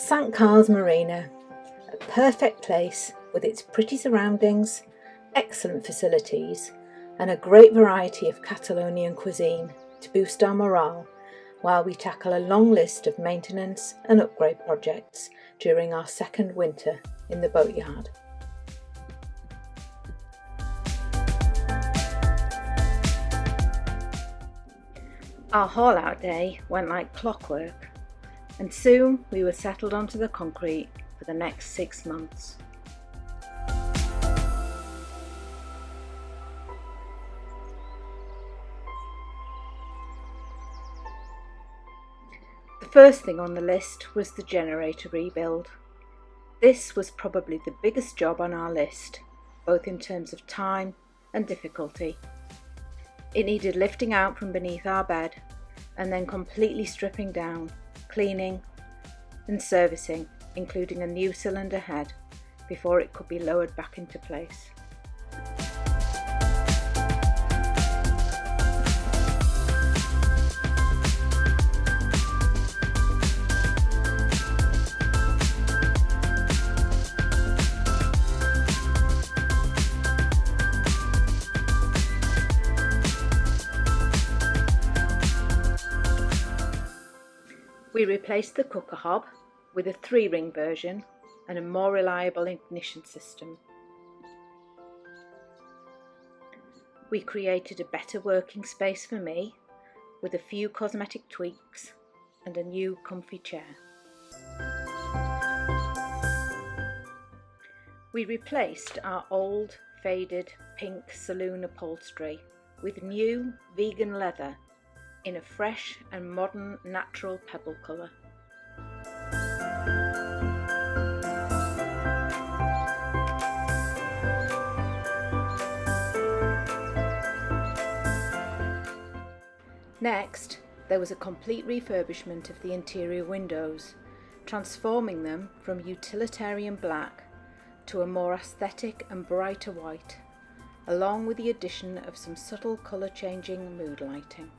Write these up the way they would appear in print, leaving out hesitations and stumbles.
St Carl's Marina, a perfect place with its pretty surroundings, excellent facilities and a great variety of Catalonian cuisine to boost our morale while we tackle a long list of maintenance and upgrade projects during our second winter in the boatyard. Our haul-out day went like clockwork, and soon we were settled onto the concrete for the next 6 months. The first thing on the list was the generator rebuild. This was probably the biggest job on our list, both in terms of time and difficulty. It needed lifting out from beneath our bed and then completely stripping down, cleaning and servicing, including a new cylinder head, before it could be lowered back into place. We replaced the cooker hob with a 3-ring version and a more reliable ignition system. We created a better working space for me with a few cosmetic tweaks and a new comfy chair. We replaced our old faded pink saloon upholstery with new vegan leather in a fresh and modern natural pebble colour. Next, there was a complete refurbishment of the interior windows, transforming them from utilitarian black to a more aesthetic and brighter white, along with the addition of some subtle colour changing mood lighting.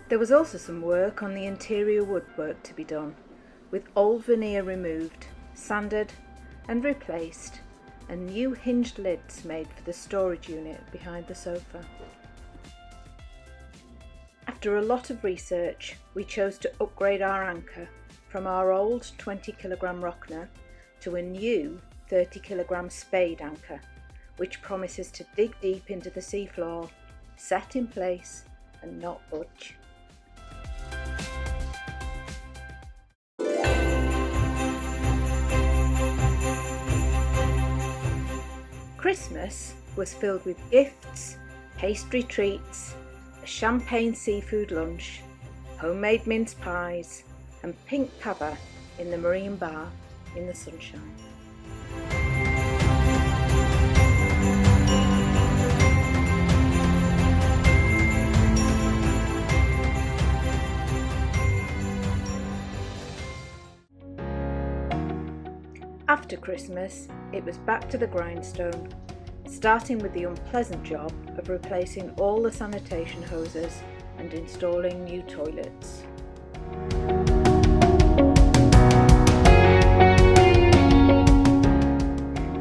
There was also some work on the interior woodwork to be done, with old veneer removed, sanded and replaced, and new hinged lids made for the storage unit behind the sofa. After a lot of research, we chose to upgrade our anchor from our old 20kg Rockner to a new 30kg spade anchor, which promises to dig deep into the seafloor, set in place and not budge. Christmas was filled with gifts, pastry treats, a champagne seafood lunch, homemade mince pies and pink cava in the marine bar in the sunshine. After Christmas, it was back to the grindstone, starting with the unpleasant job of replacing all the sanitation hoses and installing new toilets.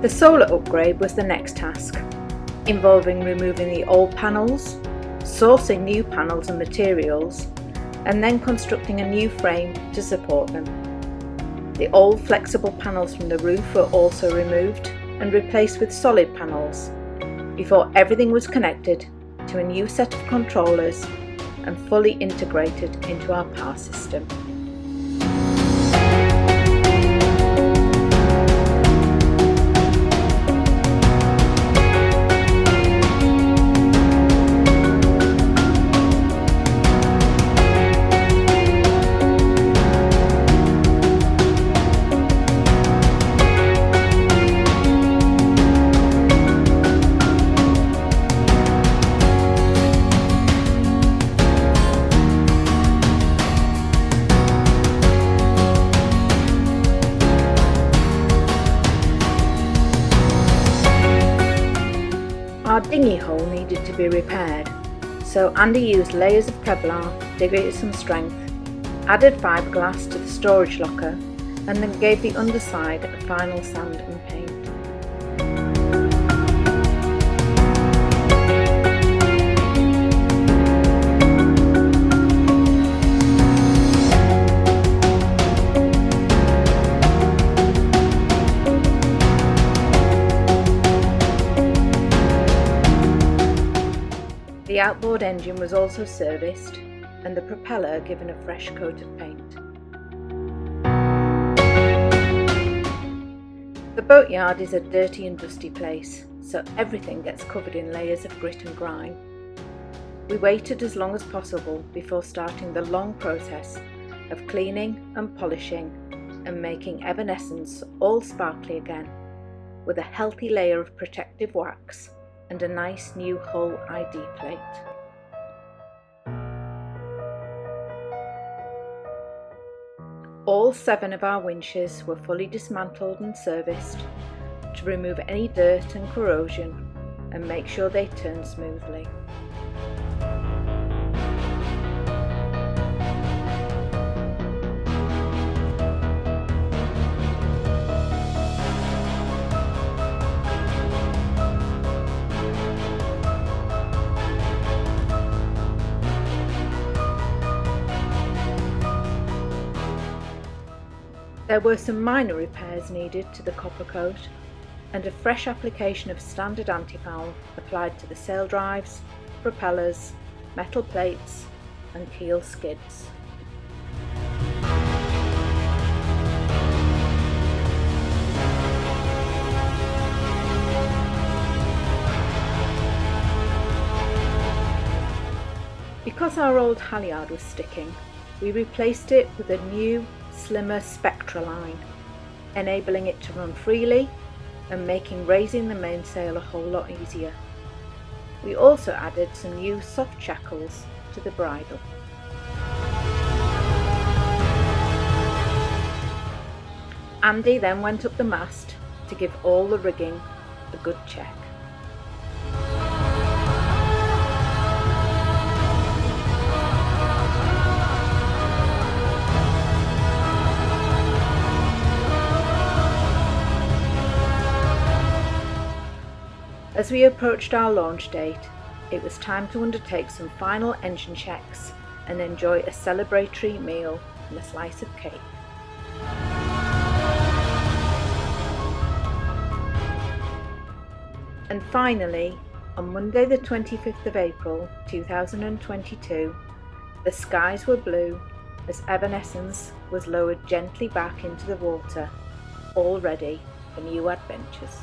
The solar upgrade was the next task, involving removing the old panels, sourcing new panels and materials, and then constructing a new frame to support them. The old flexible panels from the roof were also removed and replaced with solid panels before everything was connected to a new set of controllers and fully integrated into our power system. Our dinghy hull needed to be repaired, So Andy used layers of Kevlar to give it some strength, added fiberglass to the storage locker, and then gave the underside a final sand and paint. The outboard engine was also serviced and the propeller given a fresh coat of paint. The boatyard is a dirty and dusty place, so everything gets covered in layers of grit and grime. We waited as long as possible before starting the long process of cleaning and polishing and making Evanescence all sparkly again, with a healthy layer of protective wax and a nice new hull ID plate. All 7 of our winches were fully dismantled and serviced to remove any dirt and corrosion and make sure they turned smoothly. There were some minor repairs needed to the copper coat and a fresh application of standard anti-foul applied to the sail drives, propellers, metal plates and keel skids. Because our old halyard was sticking, we replaced it with a new, slimmer Spectra line, enabling it to run freely and making raising the mainsail a whole lot easier. We also added some new soft shackles to the bridle. Andy then went up the mast to give all the rigging a good check. As we approached our launch date, it was time to undertake some final engine checks and enjoy a celebratory meal and a slice of cake. And finally, on Monday the 25th of April 2022, the skies were blue as Evanescence was lowered gently back into the water, all ready for new adventures.